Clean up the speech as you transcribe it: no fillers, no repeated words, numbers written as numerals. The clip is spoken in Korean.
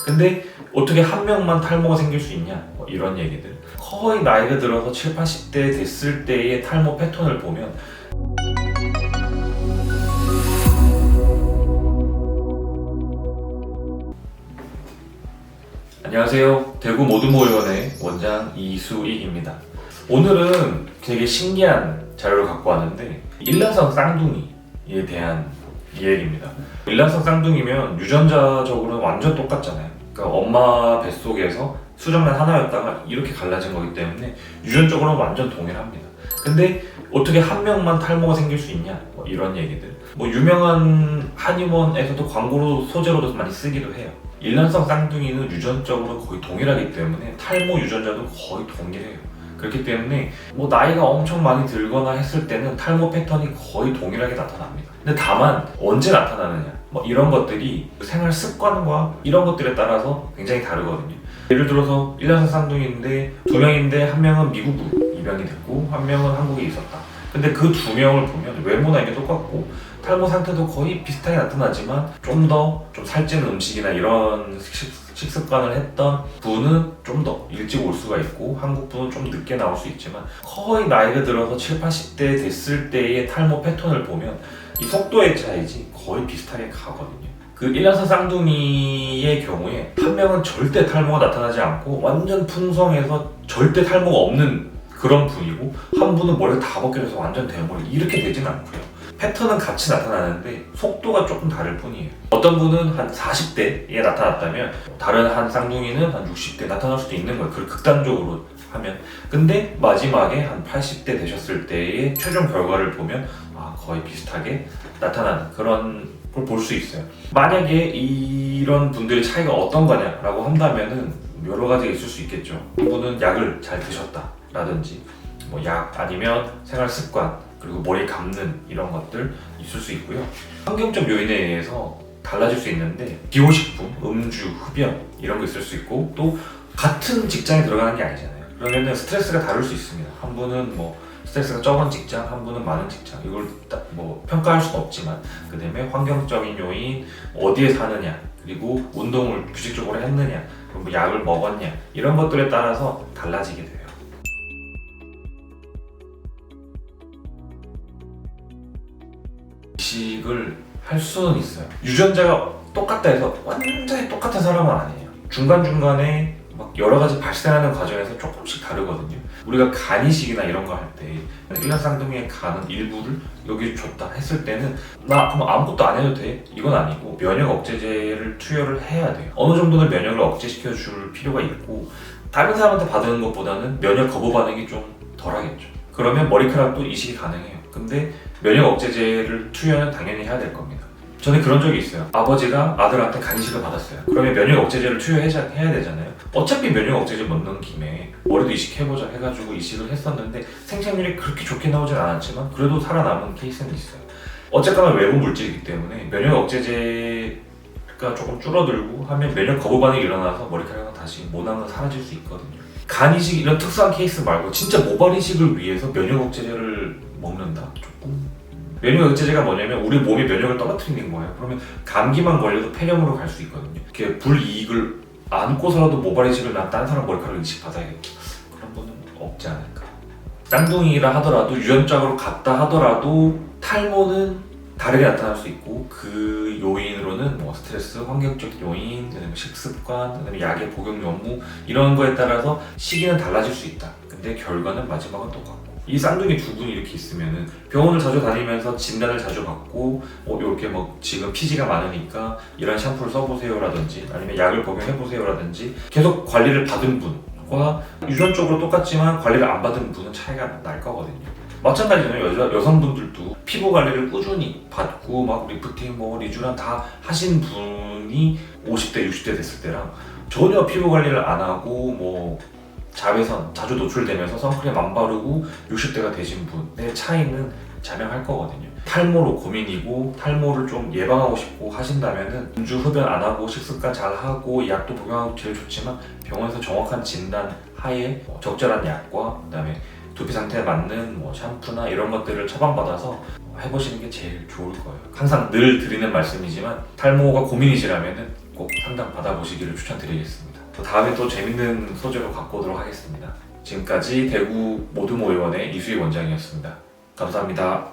근데 어떻게 한 명만 탈모가 생길 수 있냐? 뭐 이런 얘기들. 거의 나이가 들어서 7, 80대 됐을 때의 탈모 패턴을 보면 안녕하세요. 대구 모두모의원의 원장 이수익입니다. 오늘은 되게 신기한 자료를 갖고 왔는데 일란성 쌍둥이에 대한 이야기입니다. 일란성 쌍둥이면 유전자적으로는 완전 똑같잖아요. 그러니까 엄마 뱃속에서 수정란 하나였다가 이렇게 갈라진 거기 때문에 유전적으로는 완전 동일합니다. 근데 어떻게 한 명만 탈모가 생길 수 있냐? 뭐 이런 얘기들. 뭐 유명한 한의원에서도 광고로 소재로도 많이 쓰기도 해요. 일란성 쌍둥이는 유전적으로 거의 동일하기 때문에 탈모 유전자도 거의 동일해요. 그렇기 때문에 뭐 나이가 엄청 많이 들거나 했을 때는 탈모 패턴이 거의 동일하게 나타납니다. 근데 다만 언제 나타나느냐 뭐 이런 것들이 생활 습관과 이런 것들에 따라서 굉장히 다르거든요. 예를 들어서 일란성 쌍둥이인데 두 명인데 한 명은 미국으로 입양이 됐고 한 명은 한국에 있었다. 근데 그 두 명을 보면 외모나 이게 똑같고 탈모 상태도 거의 비슷하게 나타나지만 좀 더 좀 살찌는 음식이나 이런 식습관을 했던 분은 좀 더 일찍 올 수가 있고 한국 분은 좀 늦게 나올 수 있지만 거의 나이가 들어서 7, 80대 됐을 때의 탈모 패턴을 보면 이 속도의 차이지 거의 비슷하게 가거든요. 그 일란성 쌍둥이의 경우에 한 명은 절대 탈모가 나타나지 않고 완전 풍성해서 절대 탈모가 없는 그런 분이고 한 분은 머리가 다 벗겨져서 완전 대머리 이렇게 되진 않고요. 패턴은 같이 나타나는데 속도가 조금 다를 뿐이에요. 어떤 분은 한 40대에 나타났다면 다른 한 쌍둥이는 한 60대에 나타날 수도 있는 거예요. 그걸 극단적으로 하면. 근데 마지막에 한 80대 되셨을 때의 최종 결과를 보면 거의 비슷하게 나타나는 그런 걸 볼 수 있어요. 만약에 이런 분들의 차이가 어떤 거냐라고 한다면은 여러 가지가 있을 수 있겠죠. 한 분은 약을 잘 드셨다라든지 뭐 약 아니면 생활 습관 그리고 머리 감는 이런 것들 있을 수 있고요. 환경적 요인에 의해서 달라질 수 있는데 기호식품, 음주, 흡연 이런 거 있을 수 있고 또 같은 직장에 들어가는 게 아니잖아요. 그러면 스트레스가 다를 수 있습니다. 한 분은 뭐 스트레스가 적은 직장, 한 분은 많은 직장 이걸 딱 뭐 평가할 수는 없지만 그 다음에 환경적인 요인, 어디에 사느냐 그리고 운동을 규칙적으로 했느냐 뭐 약을 먹었냐 이런 것들에 따라서 달라지게 돼요. 이식을 할 수는 있어요. 유전자가 똑같다 해서 완전히 똑같은 사람은 아니에요. 중간중간에 막 여러 가지 발생하는 과정에서 조금씩 다르거든요. 우리가 간 이식이나 이런 거 할 때 일란 쌍둥이의 간은 일부를 여기 줬다 했을 때는 나 그럼 아무것도 안 해도 돼? 이건 아니고 면역 억제제를 투여를 해야 돼요. 어느 정도는 면역을 억제시켜 줄 필요가 있고 다른 사람한테 받는 것보다는 면역 거부 반응이 좀 덜하겠죠. 그러면 머리카락도 이식이 가능해요. 근데 면역 억제제를 투여는 당연히 해야 될 겁니다. 저는 그런 적이 있어요. 아버지가 아들한테 간 이식을 받았어요. 그러면 면역 억제제를 투여해야 되잖아요. 어차피 면역 억제제 먹는 김에 머리도 이식해보자 해가지고 이식을 했었는데 생착률이 그렇게 좋게 나오진 않았지만 그래도 살아남은 케이스는 있어요. 어쨌거나 외부 물질이기 때문에 면역 억제제가 조금 줄어들고 하면 면역 거부 반응이 일어나서 머리카락은 다시 모낭은 사라질 수 있거든요. 간 이식 이런 특수한 케이스 말고 진짜 모발 이식을 위해서 면역 억제제를 먹는다? 조금 면역 억제제가 뭐냐면 우리 몸의 면역을 떨어뜨리는 거예요. 그러면 감기만 걸려도 폐렴으로 갈 수 있거든요. 이렇게 불이익을 안고서라도 모발 이식을 난 다른 사람 머리카락을 이식 받아야겠다. 그런 분은 없지 않을까. 쌍둥이라 하더라도 유전적으로 같다 하더라도 탈모는 다르게 나타날 수 있고 그 요인으로는 뭐 스트레스, 환경적 요인, 그다음에 식습관, 그다음에 약의 복용 여부 이런 거에 따라서 시기는 달라질 수 있다. 근데 결과는 마지막은 똑같고 이 쌍둥이 두 분이 이렇게 있으면은 병원을 자주 다니면서 진단을 자주 받고 이렇게 뭐 지금 피지가 많으니까 이런 샴푸를 써보세요라든지 아니면 약을 복용해보세요라든지 계속 관리를 받은 분과 유전적으로 똑같지만 관리를 안 받은 분은 차이가 날 거거든요. 마찬가지로 여성분들도 피부 관리를 꾸준히 받고 막 리프팅, 뭐 리쥬란 다 하신 분이 50대, 60대 됐을 때랑 전혀 피부 관리를 안 하고 뭐 자외선 자주 노출되면서 선크림 안 바르고 60대가 되신 분의 차이는 자명할 거거든요. 탈모로 고민이고 탈모를 좀 예방하고 싶고 하신다면은 음주 흡연 안 하고 식습관 잘 하고 약도 복용하고 제일 좋지만 병원에서 정확한 진단 하에 적절한 약과 그다음에 두피 상태에 맞는 뭐 샴푸나 이런 것들을 처방받아서 해보시는 게 제일 좋을 거예요. 항상 늘 드리는 말씀이지만 탈모가 고민이시라면은 꼭 상담 받아보시기를 추천드리겠습니다. 다음에 또 재밌는 소재로 갖고 오도록 하겠습니다. 지금까지 대구 모두모 의원의 이수희 원장이었습니다. 감사합니다.